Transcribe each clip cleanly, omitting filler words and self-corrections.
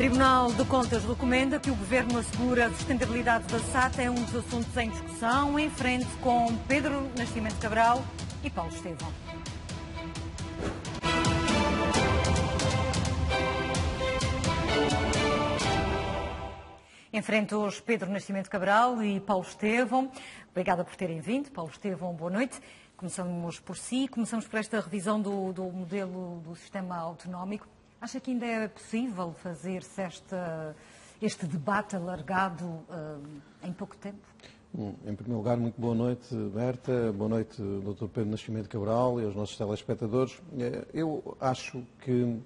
Tribunal de Contas recomenda que o Governo assegure a sustentabilidade da SAT. É um dos assuntos em discussão, em frente com Pedro Nascimento Cabral e Paulo Estevão. Em frente hoje Pedro Nascimento Cabral e Paulo Estevão. Obrigada por terem vindo. Paulo Estevão, boa noite. Começamos por si, começamos por esta revisão do modelo do sistema autonómico. Acha que ainda é possível fazer-se este debate alargado em pouco tempo? Em primeiro lugar, muito boa noite, Berta. Boa noite, Dr. Pedro Nascimento Cabral e aos nossos telespectadores. Eu acho que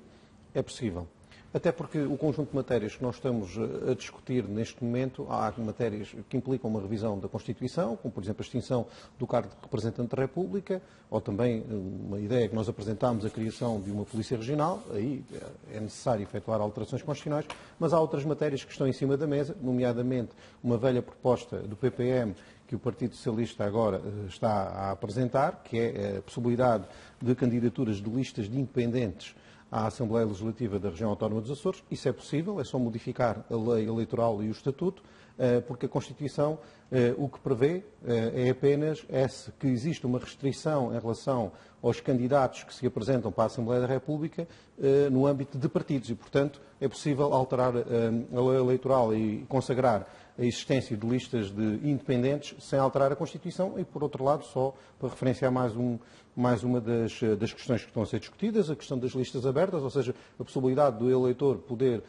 é possível. Até porque o conjunto de matérias que nós estamos a discutir neste momento, há matérias que implicam uma revisão da Constituição, como por exemplo a extinção do cargo de representante da República, ou também uma ideia que nós apresentámos, a criação de uma Polícia Regional, aí é necessário efetuar alterações constitucionais, mas há outras matérias que estão em cima da mesa, nomeadamente uma velha proposta do PPM, que o Partido Socialista agora está a apresentar, que é a possibilidade de candidaturas de listas de independentes à Assembleia Legislativa da Região Autónoma dos Açores. Isso é possível, é só modificar a lei eleitoral e o estatuto, porque a Constituição o que prevê é apenas que existe uma restrição em relação aos candidatos que se apresentam para a Assembleia da República no âmbito de partidos e, portanto, é possível alterar a lei eleitoral e consagrar a existência de listas de independentes sem alterar a Constituição e, por outro lado, só para referenciar mais uma das questões que estão a ser discutidas, a questão das listas abertas, ou seja, a possibilidade do eleitor poder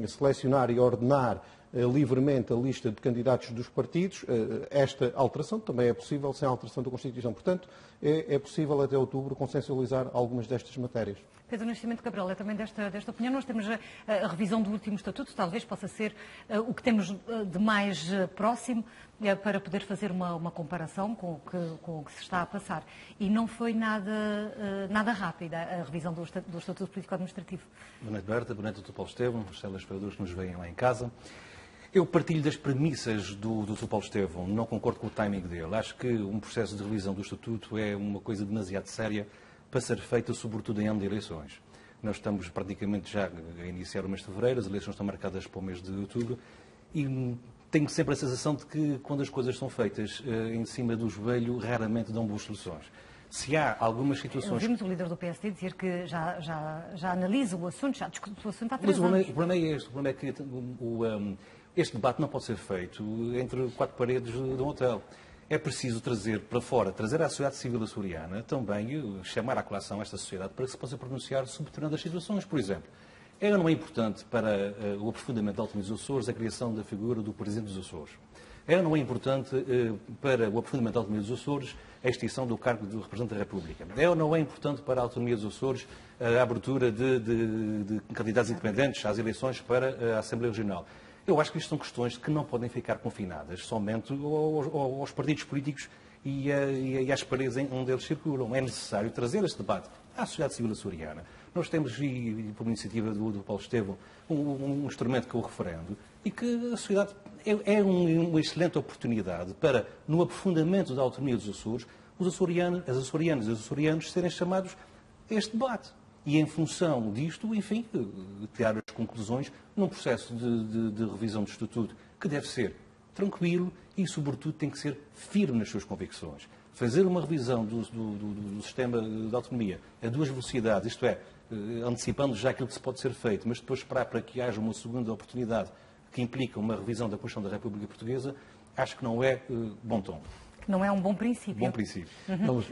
selecionar e ordenar livremente a lista de candidatos dos partidos. Esta alteração também é possível sem alteração da Constituição. Portanto, é possível até outubro consensualizar algumas destas matérias. Pedro Nascimento Cabral, é também desta opinião. Nós temos a revisão do último estatuto, talvez possa ser o que temos de mais próximo para poder fazer uma comparação com o que se está a passar. E não foi nada rápida a revisão do Estatuto Político-Administrativo. Boa noite, Berta. Boa noite, Dr. Paulo Estevão, os telespectadores que nos veem lá em casa. Eu partilho das premissas do Dr. Paulo Estevão, não concordo com o timing dele. Acho que um processo de revisão do Estatuto é uma coisa demasiado séria para ser feita, sobretudo em ano de eleições. Nós estamos praticamente já a iniciar o mês de fevereiro, as eleições estão marcadas para o mês de outubro e tenho sempre a sensação de que quando as coisas são feitas em cima do joelho, raramente dão boas soluções. Se há algumas situações... Ouvimos o líder do PSD dizer que já analisa o assunto, já discute o assunto há 3 anos. Mas o problema é este, o problema é que este debate não pode ser feito entre 4 paredes de um hotel. É preciso trazer para fora, trazer à sociedade civil açoriana também, chamar à colação esta sociedade para que se possa pronunciar sobre determinadas situações. Por exemplo, é ou não é importante para o aprofundamento da autonomia dos Açores a criação da figura do Presidente dos Açores? É ou não é importante para o aprofundamento da autonomia dos Açores a extinção do cargo de representante da República? É ou não é importante para a autonomia dos Açores a abertura de candidatos independentes às eleições para a Assembleia Regional? Eu acho que isto são questões que não podem ficar confinadas somente aos partidos políticos e às paredes onde eles circulam. É necessário trazer este debate à sociedade civil açoriana. Nós temos, e por iniciativa do Paulo Estevão, um instrumento que é o referendo e que a sociedade é uma excelente oportunidade para, no aprofundamento da autonomia dos Açores, as açorianas e os açorianos serem chamados a este debate. E, em função disto, enfim, tirar as conclusões num processo de revisão do Estatuto que deve ser tranquilo e, sobretudo, tem que ser firme nas suas convicções. Fazer uma revisão do sistema de autonomia a 2 velocidades, isto é, antecipando já aquilo que se pode ser feito, mas depois esperar para que haja uma segunda oportunidade que implica uma revisão da Constituição da República Portuguesa, acho que não é bom tom. Não é um bom princípio. Bom princípio. Mas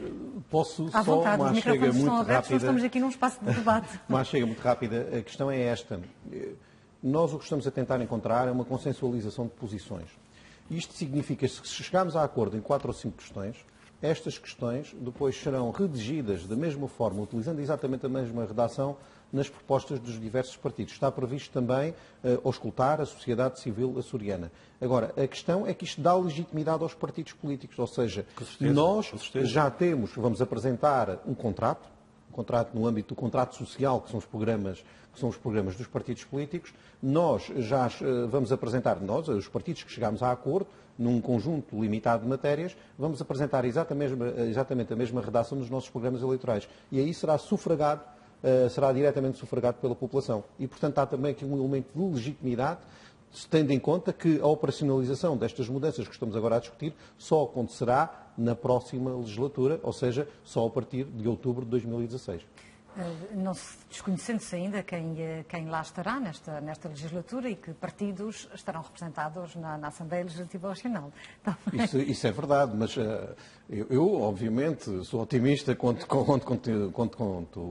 posso à só vontade, uma chega muito estão abertos, rápida. nós estamos aqui num espaço de debate. Uma chega muito rápida. A questão é esta. Nós o que estamos a tentar encontrar é uma consensualização de posições. Isto significa que se chegarmos a acordo em 4 ou 5 questões, estas questões depois serão redigidas da mesma forma, utilizando exatamente a mesma redação nas propostas dos diversos partidos. Está previsto também auscultar a sociedade civil açoriana. Agora, a questão é que isto dá legitimidade aos partidos políticos, ou seja, nós já temos, vamos apresentar um contrato no âmbito do contrato social, que são os programas dos partidos políticos. Nós já vamos apresentar, os partidos que chegámos a acordo, num conjunto limitado de matérias, vamos apresentar exatamente a mesma redação dos nossos programas eleitorais. E aí será sufragado será diretamente sufragado pela população. E, portanto, há também aqui um elemento de legitimidade, tendo em conta que a operacionalização destas mudanças que estamos agora a discutir só acontecerá na próxima legislatura, ou seja, só a partir de outubro de 2016. Não se desconhecendo-se ainda quem lá estará nesta legislatura e que partidos estarão representados na Assembleia Legislativa Nacional. Isso é verdade, mas eu, obviamente, sou otimista quanto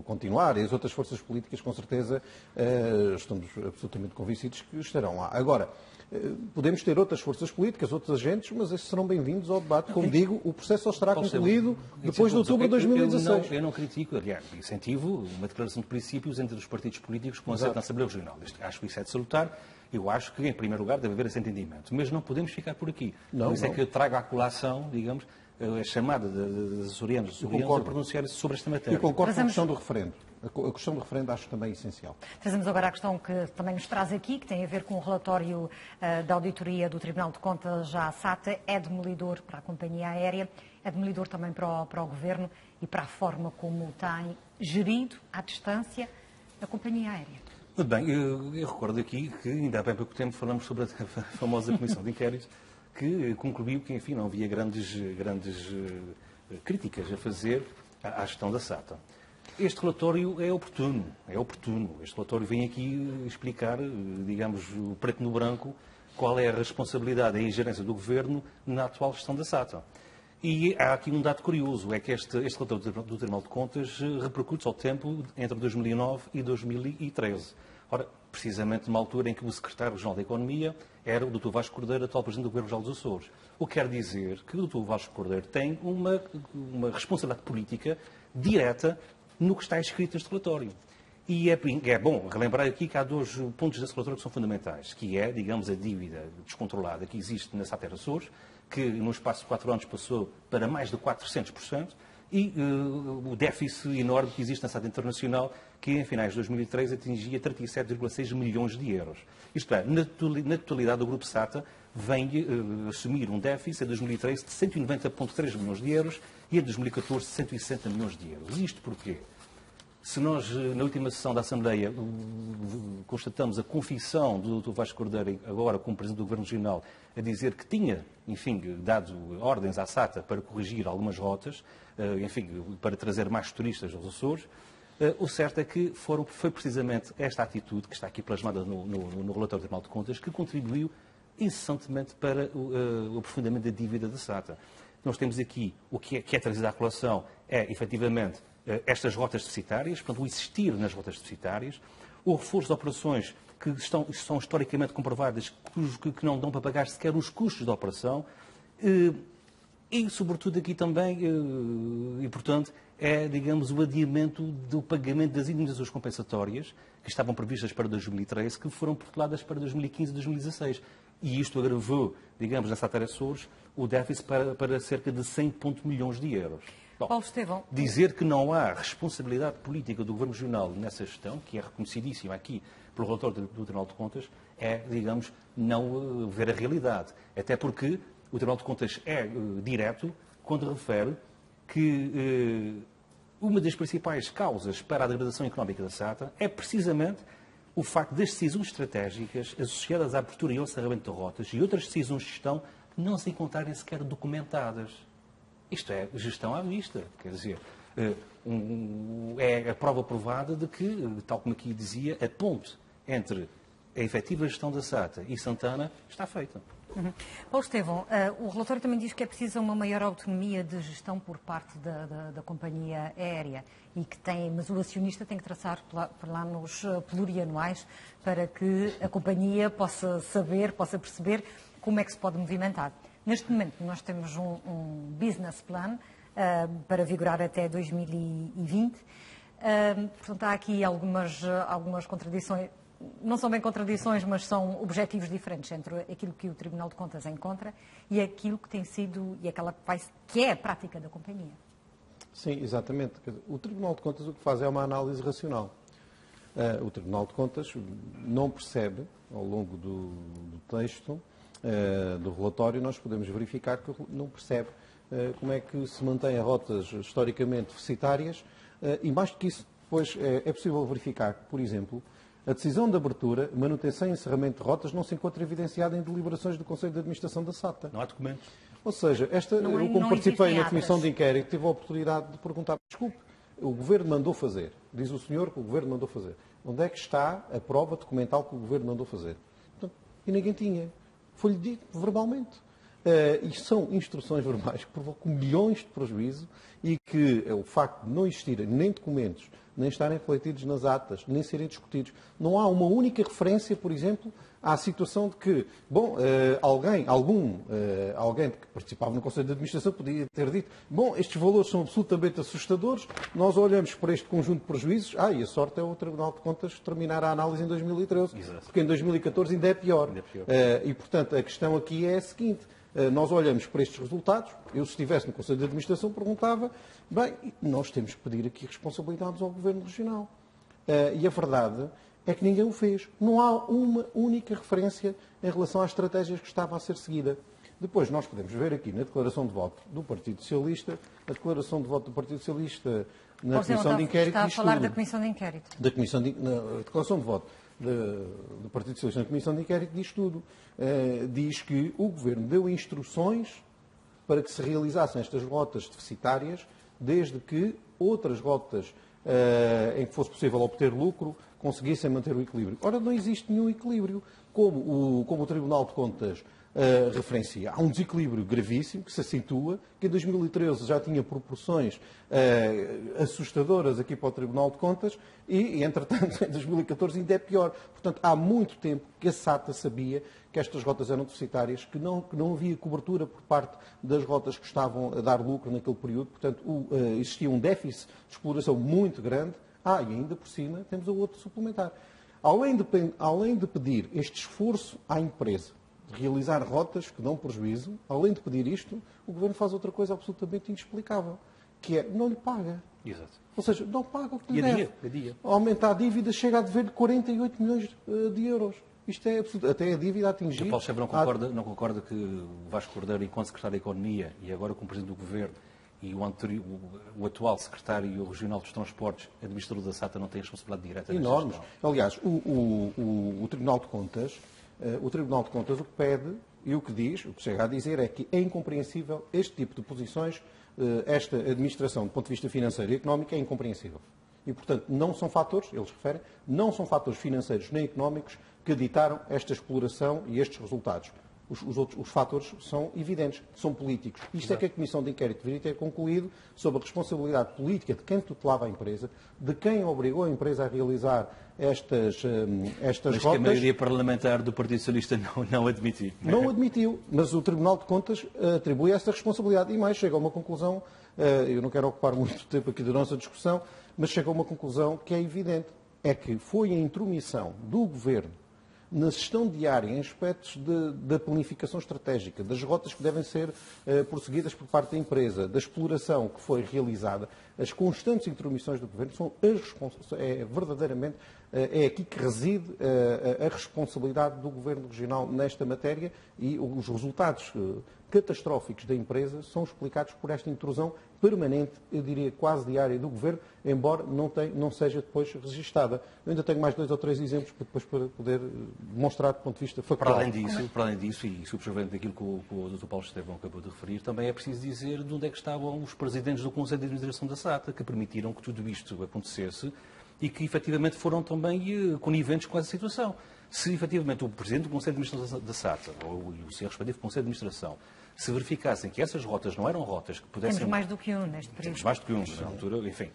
continuar, e as outras forças políticas, com certeza, estamos absolutamente convencidos que estarão lá. Agora, podemos ter outras forças políticas, outros agentes, mas esses serão bem-vindos ao debate. Como digo, o processo só estará concluído depois de outubro de 2016. Eu não critico, aliás, incentivo uma declaração de princípios entre os partidos políticos que vão ser na Assembleia Regional. Acho que isso é de salutar. Eu acho que, em primeiro lugar, deve haver esse entendimento. Mas não podemos ficar por aqui. Por isso é que eu trago à colação, digamos, a chamada dos açorianos a pronunciar-se sobre esta matéria. Eu concordo com a questão do referendo. A questão do referendo acho também essencial. Trazemos agora a questão que também nos traz aqui, que tem a ver com o relatório da auditoria do Tribunal de Contas à SATA. É demolidor para a companhia aérea, é demolidor também para o Governo e para a forma como tem gerido à distância a companhia aérea. Muito bem, eu recordo aqui que ainda há bem pouco tempo falamos sobre a famosa Comissão de Inquéritos, que concluiu que, enfim, não havia grandes críticas a fazer à gestão da SATA. Este relatório é oportuno. Este relatório vem aqui explicar, digamos, preto no branco, qual é a responsabilidade e a ingerência do Governo na atual gestão da SATA. E há aqui um dado curioso, é que este relatório do Tribunal de Contas repercute ao tempo entre 2009 e 2013. Ora, precisamente numa altura em que o secretário-geral da Economia era o Dr. Vasco Cordeiro, atual presidente do Governo Regional dos Açores. O que quer dizer que o Dr. Vasco Cordeiro tem uma responsabilidade política direta no que está escrito neste relatório. E é bom relembrar aqui que há dois pontos desse relatório que são fundamentais, que é, digamos, a dívida descontrolada que existe na SATA Açores, que no espaço de 4 anos passou para mais de 400%, e o déficit enorme que existe na SATA Internacional, que em finais de 2003 atingia 37,6 milhões de euros. Isto é, na totalidade do Grupo SATA vem assumir um déficit em 2013 de 190,3 milhões de euros e em 2014 de 160 milhões de euros. Isto porquê? Se nós, na última sessão da Assembleia, constatamos a confissão do Dr. Vasco Cordeiro, agora como Presidente do Governo Regional, a dizer que tinha, enfim, dado ordens à SATA para corrigir algumas rotas, enfim, para trazer mais turistas aos Açores, o certo é que foi precisamente esta atitude, que está aqui plasmada no relatório do Tribunal de Contas, que contribuiu incessantemente para o aprofundamento da dívida da SATA. Nós temos aqui, o que é trazido à colação é, efetivamente, estas rotas deficitárias, portanto, o existir nas rotas deficitárias, o reforço de operações que são historicamente comprovadas que não dão para pagar sequer os custos da operação e, sobretudo, aqui também, e, portanto, é, digamos, o adiamento do pagamento das indenizações compensatórias que estavam previstas para 2013, que foram proteladas para 2015 e 2016. E isto agravou, digamos, na SATA Açores, o déficit para cerca de 100 milhões de euros. Bom, Paulo Estevão. Dizer que não há responsabilidade política do Governo Regional nessa gestão, que é reconhecidíssima aqui pelo relatório do Tribunal de Contas, é, digamos, não ver a realidade. Até porque o Tribunal de Contas é direto quando refere que uma das principais causas para a degradação económica da SATA é precisamente o facto das decisões estratégicas associadas à abertura e ao encerramento de rotas e outras decisões de gestão não se encontrarem sequer documentadas. Isto é gestão à vista, quer dizer, é a prova provada de que, tal como aqui dizia, a ponte entre a efetiva gestão da SATA e Santana está feita. Paulo Estevão, o relatório também diz que é preciso uma maior autonomia de gestão por parte da companhia aérea e que mas o acionista tem que traçar planos plurianuais para que a companhia possa saber, possa perceber como é que se pode movimentar. Neste momento, nós temos um business plan para vigorar até 2020. Portanto, há aqui algumas contradições, não são bem contradições, mas são objetivos diferentes entre aquilo que o Tribunal de Contas encontra e aquilo que tem sido e que é a prática da companhia. Sim, exatamente. O Tribunal de Contas o que faz é uma análise racional. O Tribunal de Contas não percebe, ao longo do texto, do relatório, nós podemos verificar que não percebe como é que se mantém a rotas historicamente deficitárias e, mais do que isso, Pois é possível verificar que, por exemplo, a decisão de abertura, manutenção e encerramento de rotas não se encontra evidenciada em deliberações do Conselho de Administração da SATA. Não há documentos. Ou seja, eu como participei na Comissão de Inquérito, tive a oportunidade de perguntar, desculpe, o Governo mandou fazer, diz o senhor que o Governo mandou fazer. Onde é que está a prova documental que o Governo mandou fazer? Portanto, e ninguém tinha. Foi-lhe dito verbalmente. E são instruções verbais que provocam milhões de prejuízo e que o facto de não existirem nem documentos, nem estarem refletidos nas atas, nem serem discutidos. Não há uma única referência, por exemplo, à situação de que, bom, alguém que participava no Conselho de Administração podia ter dito, bom, estes valores são absolutamente assustadores, nós olhamos para este conjunto de prejuízos, e a sorte é o Tribunal de Contas terminar a análise em 2013, Exato. porque em 2014 ainda é pior. E, portanto, a questão aqui é a seguinte, nós olhamos para estes resultados, eu se estivesse no Conselho de Administração perguntava, bem, nós temos que pedir aqui responsabilidades ao Governo Regional. E a verdade é que ninguém o fez. Não há uma única referência em relação às estratégias que estava a ser seguida. Depois nós podemos ver aqui na declaração de voto do Partido Socialista, a declaração de voto do Partido Socialista na Comissão de Inquérito. Está a falar da Comissão de Inquérito. Na declaração de voto do Partido Socialista na Comissão de Inquérito diz tudo. Diz que o Governo deu instruções para que se realizassem estas rotas deficitárias, desde que outras rotas em que fosse possível obter lucro conseguissem manter o equilíbrio. Ora, não existe nenhum equilíbrio. Como o Tribunal de Contas referencia, há um desequilíbrio gravíssimo que se acentua, que em 2013 já tinha proporções assustadoras aqui para o Tribunal de Contas e, entretanto, em 2014 ainda é pior. Portanto, há muito tempo que a SATA sabia que estas rotas eram deficitárias, que não havia cobertura por parte das rotas que estavam a dar lucro naquele período. Portanto, existia um déficit de exploração muito grande. E ainda por cima temos o outro suplementar. Além de pedir este esforço à empresa de realizar rotas que dão prejuízo, além de pedir isto, o Governo faz outra coisa absolutamente inexplicável, que é não lhe paga. Exato. Ou seja, não paga o que lhe E a deve. dia? Aumenta a dívida, chega a dever 48 milhões de euros. Isto é absurdo. Até a dívida atingir... O Paulo Estevam não concorda que o Vasco Cordeiro, enquanto Secretário da Economia e agora como Presidente do Governo, e o atual Secretário Regional dos Transportes, administrador da SATA, não tem responsabilidade direta nesta enormes. gestão? Aliás, o Tribunal de Contas, o que pede e o que diz, o que chega a dizer é que é incompreensível este tipo de posições, esta administração do ponto de vista financeiro e económico é incompreensível. E, portanto, não são fatores, eles referem, não são fatores financeiros nem económicos que ditaram esta exploração e estes resultados. Os fatores são evidentes, são políticos. Isto é que a Comissão de Inquérito deveria ter concluído sobre a responsabilidade política de quem tutelava a empresa, de quem obrigou a empresa a realizar estas Mas rotas. que a maioria parlamentar do Partido Socialista não admitiu. Não admitiu, mas o Tribunal de Contas atribui essa responsabilidade. E mais, chega a uma conclusão, eu não quero ocupar muito tempo aqui da nossa discussão, mas chega a uma conclusão que é evidente. É que foi a intromissão do Governo na gestão diária, em aspectos da planificação estratégica, das rotas que devem ser prosseguidas por parte da empresa, da exploração que foi realizada, as constantes intromissões do Governo são verdadeiramente aqui que reside a responsabilidade do Governo Regional nesta matéria e os resultados catastróficos da empresa são explicados por esta intrusão permanente, eu diria quase diária, do Governo, embora não seja depois registada. Eu ainda tenho mais 2 ou 3 exemplos para poder demonstrar do ponto de vista factual. Para além disso, e subscrevendo aquilo que o Dr. Paulo Estevam acabou de referir, também é preciso dizer de onde é que estavam os presidentes do Conselho de Administração da SATA, que permitiram que tudo isto acontecesse e que efetivamente foram também coniventes com essa situação. Se efetivamente o Presidente do Conselho de Administração da SATA, ou o seu respectivo Conselho de Administração, se verificassem que essas rotas não eram rotas que pudessem... Temos mais do que um neste período. Temos mais do que um, na altura, enfim.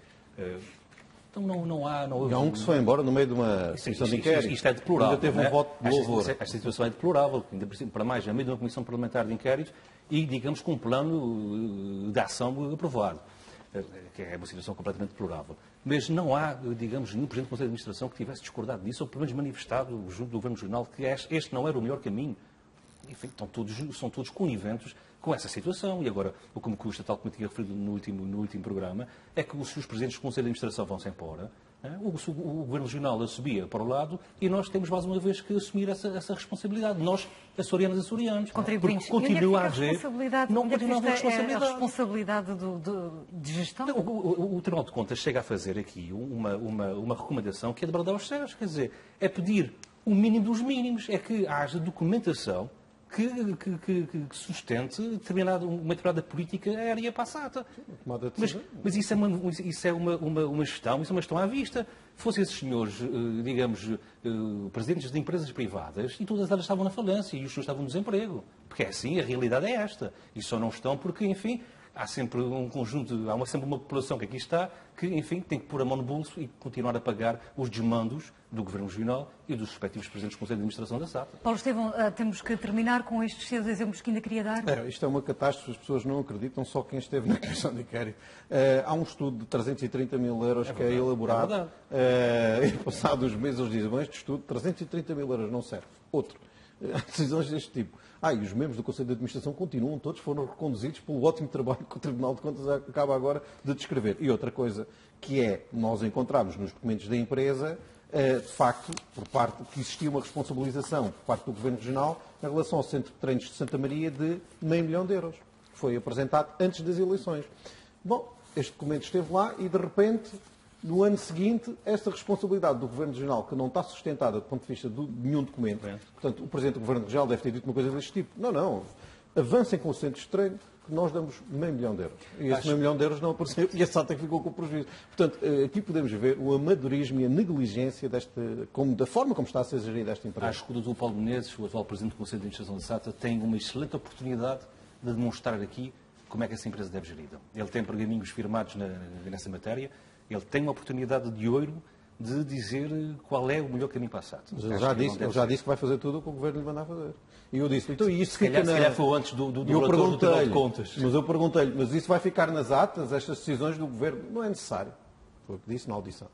Então não há... Há um que se foi embora no meio de uma comissão de inquérito. Isto é deplorável. Ainda teve um voto de louvor. Esta situação é deplorável, ainda para mais, no meio de uma comissão parlamentar de inquérito e, digamos, com um plano de ação aprovado, que é uma situação completamente deplorável. Mas não há, digamos, nenhum Presidente do Conselho de Administração que tivesse discordado disso, ou pelo menos manifestado junto do Governo Regional que este não era o melhor caminho. Enfim, são todos coniventes com essa situação. E agora, o que me custa, tal como eu tinha referido no último programa, é que se os Presidentes do Conselho de Administração vão-se embora, O Governo Regional subia para o lado e nós temos mais uma vez que assumir essa responsabilidade. Nós, açorianas e açorianos, contribuintes. Porque continua a haver... Não continua a haver responsabilidade. A responsabilidade de gestão? O Tribunal de Contas chega a fazer aqui uma recomendação que é de bradar aos céus. Quer dizer, é pedir o mínimo dos mínimos. É que haja documentação que sustente uma determinada política aérea passada. Mas isso é uma gestão à vista. Fossem esses senhores, digamos, presidentes de empresas privadas, e todas elas estavam na falência e os senhores estavam no desemprego. Porque é assim, a realidade é esta. E só não estão porque, enfim, há sempre um conjunto, sempre uma população que aqui está, que, enfim, tem que pôr a mão no bolso e continuar a pagar os desmandos do Governo Regional e dos respectivos presidentes do Conselho de Administração da SATA. Paulo Estevão, temos que terminar com estes seus exemplos que ainda queria dar. Isto é uma catástrofe, as pessoas não acreditam, só quem esteve na Comissão de Inquérito. Há um estudo de 330 mil euros que é elaborado. E passados os meses eles dizem, bom, este estudo, 330 mil euros, não serve. Outro. Há decisões deste tipo. E os membros do Conselho de Administração continuam, todos foram reconduzidos pelo ótimo trabalho que o Tribunal de Contas acaba agora de descrever. E outra coisa que nós encontramos nos documentos da empresa, de facto, por parte que existia uma responsabilização por parte do Governo Regional em relação ao Centro de Treinos de Santa Maria de €500 mil, que foi apresentado antes das eleições. Bom, este documento esteve lá e, de repente, no ano seguinte, esta responsabilidade do Governo Regional, que não está sustentada do ponto de vista de nenhum documento, portanto, o Presidente do Governo Regional deve ter dito uma coisa deste tipo. Não, avancem com o centro de treino, que nós damos €500 mil. E esse €500 mil não apareceu e a SATA ficou com o prejuízo. Portanto, aqui podemos ver o amadorismo e a negligência da forma como está a ser gerida esta empresa. Acho que o Dr. Paulo Menezes, o atual Presidente do Conselho de Administração da SATA, tem uma excelente oportunidade de demonstrar aqui como é que essa empresa deve ser gerida. Ele tem pergaminhos firmados nessa matéria. Ele tem uma oportunidade de ouro de dizer qual é o melhor caminho para a SATA. Mas ele já disse que vai fazer tudo o que o Governo lhe mandar fazer. E eu disse, então isso se calhar foi antes do relator do Tribunal de Contas. Mas eu perguntei-lhe, mas isso vai ficar nas atas, estas decisões do Governo? Não é necessário. Foi o que disse na audição.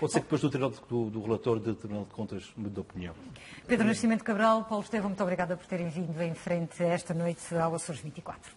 Pode ser que depois do relator do Tribunal de Contas mude de opinião. Pedro Nascimento Cabral, Paulo Estevão, muito obrigada por terem vindo em frente esta noite ao Açores 24.